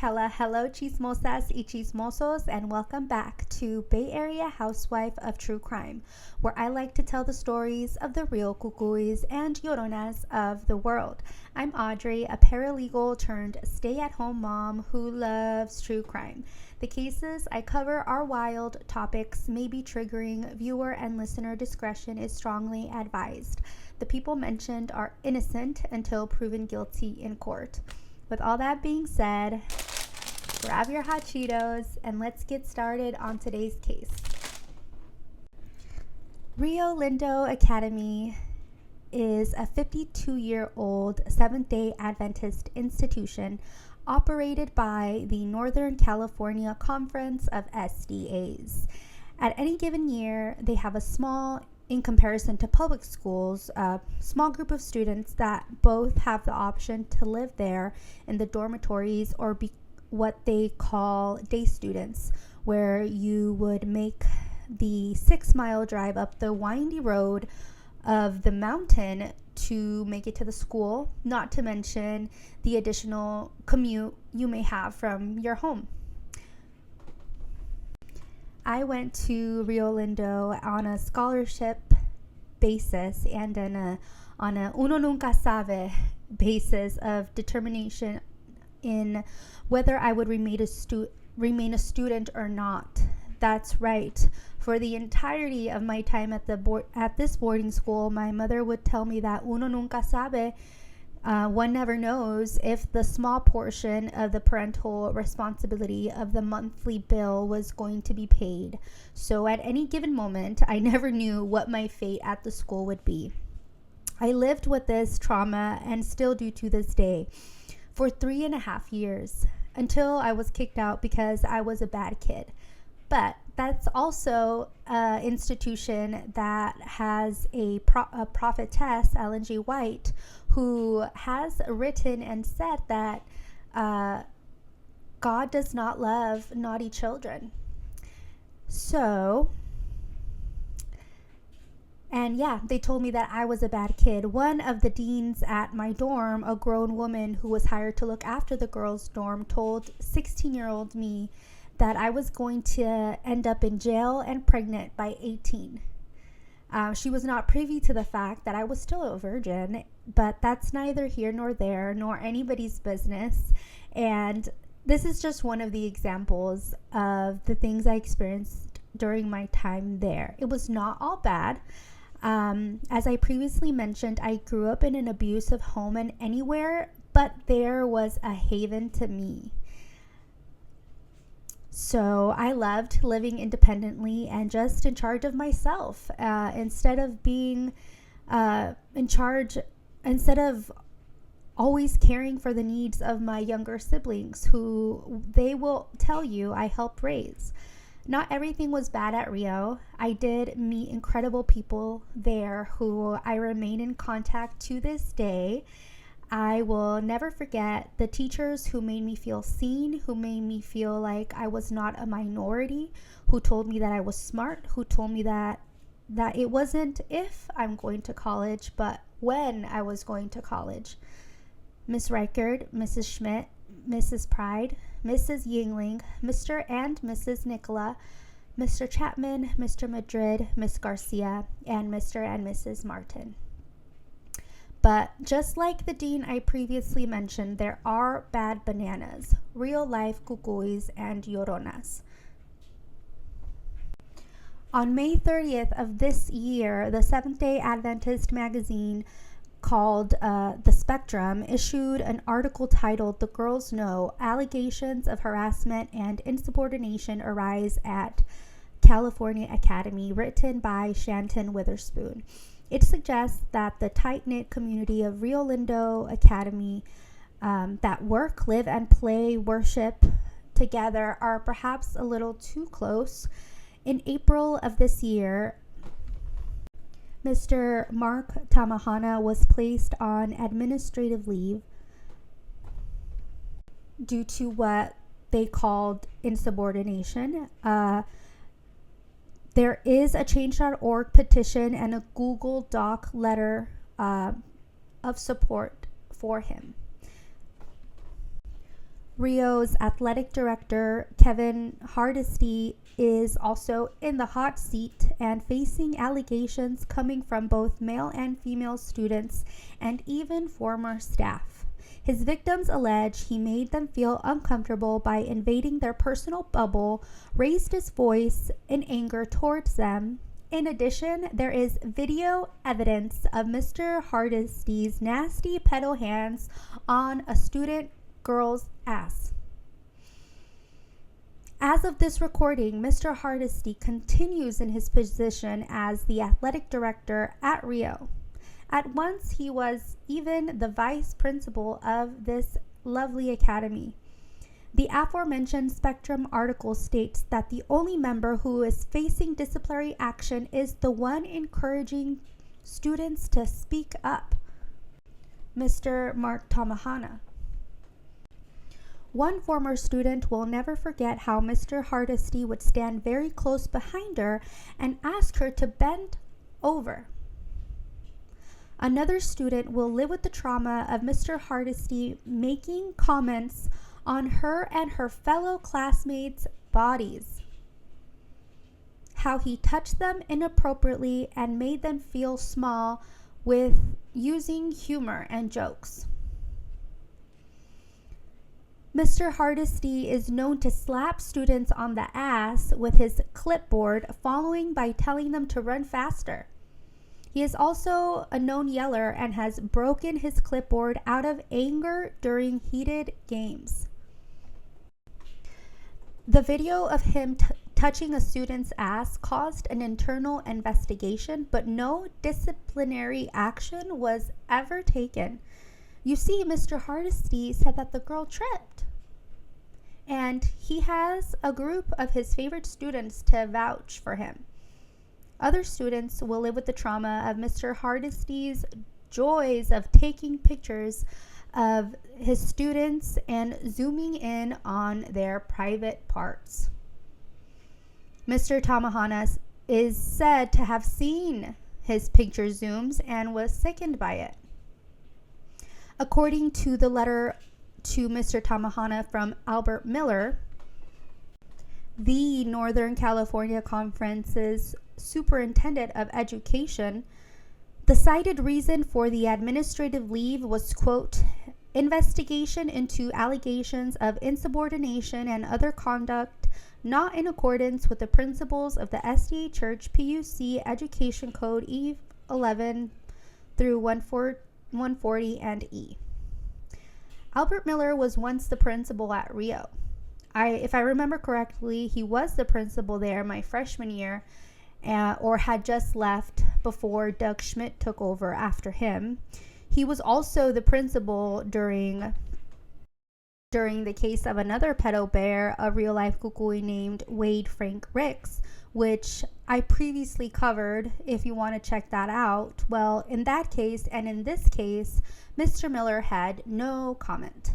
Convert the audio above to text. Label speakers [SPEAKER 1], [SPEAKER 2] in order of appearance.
[SPEAKER 1] Hello, chismosas y chismosos, and welcome back to Bay Area Housewife of True Crime, where I like to tell the stories of the real cucuys and lloronas of the world. I'm Audrey, a paralegal turned stay-at-home mom who loves true crime. The cases I cover are wild, topics may be triggering, viewer and listener discretion is strongly advised. The people mentioned are innocent until proven guilty in court. With all that being said, grab your hot Cheetos and let's get started on today's case. Rio Lindo Academy is a 52-year-old Seventh-day Adventist institution operated by the Northern California Conference of SDAs. At any given year, they have a small, in comparison to public schools, a small group of students that both have the option to live there in the dormitories or be what they call day students, where you would make the 6-mile drive up the windy road of the mountain to make it to the school, not to mention the additional commute you may have from your home. I went to Rio Lindo on a scholarship basis and on a uno nunca sabe basis of determination in whether I would remain a student or not. That's right. For the entirety of my time at this boarding school, my mother would tell me that uno nunca sabe. One never knows if the small portion of the parental responsibility of the monthly bill was going to be paid. So at any given moment, I never knew what my fate at the school would be. I lived with this trauma and still do to this day for 3.5 years until I was kicked out because I was a bad kid. But that's also an institution that has a prophetess, Ellen G. White, who has written and said that God does not love naughty children. So, and yeah, they told me that I was a bad kid. One of the deans at my dorm, a grown woman who was hired to look after the girls' dorm, told 16-year-old me that I was going to end up in jail and pregnant by 18. She was not privy to the fact that I was still a virgin, but that's neither here nor there, nor anybody's business. And this is just one of the examples of the things I experienced during my time there. It was not all bad. As I previously mentioned, I grew up in an abusive home and anywhere but there was a haven to me. So I loved living independently and just in charge of myself, instead of being instead of always caring for the needs of my younger siblings, who they will tell you I helped raise. Not everything was bad at Rio. I did meet incredible people there who I remain in contact to this day. I will never forget the teachers who made me feel seen, who made me feel like I was not a minority, who told me that I was smart, who told me that it wasn't if I'm going to college, but when I was going to college. Miss Reichard, Mrs. Schmidt, Mrs. Pride, Mrs. Yingling, Mr. and Mrs. Nicola, Mr. Chapman, Mr. Madrid, Miss Garcia, and Mr. and Mrs. Martin. But just like the dean I previously mentioned, there are bad bananas, real-life cucuys and lloronas. On May 30th of this year, the Seventh-day Adventist magazine called The Spectrum issued an article titled "The Girls Know: Allegations of Harassment and Insubordination Arise at California Academy," written by Shanton Witherspoon. It suggests that the tight-knit community of Rio Lindo Academy that work, live, and play, worship together are perhaps a little too close. In April of this year, Mr. Mark Tamahana was placed on administrative leave due to what they called insubordination. There is a change.org petition and a Google Doc letter of support for him. Rio's athletic director, Kevin Hardesty, is also in the hot seat and facing allegations coming from both male and female students and even former staff. His victims allege he made them feel uncomfortable by invading their personal bubble, raised his voice in anger towards them. In addition, there is video evidence of Mr. Hardesty's nasty pedo hands on a student girl's ass. As of this recording, Mr. Hardesty continues in his position as the athletic director at Rio. At once, he was even the vice principal of this lovely academy. The aforementioned Spectrum article states that the only member who is facing disciplinary action is the one encouraging students to speak up, Mr. Mark Tamahana. One former student will never forget how Mr. Hardesty would stand very close behind her and ask her to bend over. Another student will live with the trauma of Mr. Hardesty making comments on her and her fellow classmates' bodies, how he touched them inappropriately and made them feel small with using humor and jokes. Mr. Hardesty is known to slap students on the ass with his clipboard, following by telling them to run faster. He is also a known yeller and has broken his clipboard out of anger during heated games. The video of him touching a student's ass caused an internal investigation, but no disciplinary action was ever taken. You see, Mr. Hardesty said that the girl tripped, and he has a group of his favorite students to vouch for him. Other students will live with the trauma of Mr. Hardesty's joys of taking pictures of his students and zooming in on their private parts. Mr. Tamahana is said to have seen his picture zooms and was sickened by it. According to the letter to Mr. Tamahana from Albert Miller, the Northern California Conference's superintendent of education, the cited reason for the administrative leave was, quote, investigation into allegations of insubordination and other conduct not in accordance with the principles of the SDA Church PUC Education Code E11 through 140 and E. Albert Miller was once the principal at Rio. If I remember correctly, he was the principal there my freshman year, or had just left before Doug Schmidt took over after him. He was also the principal during the case of another pedo bear, a real-life kukui named Wade Frank Ricks, which I previously covered if you want to check that out. Well, in that case and in this case, Mr. Miller had no comment.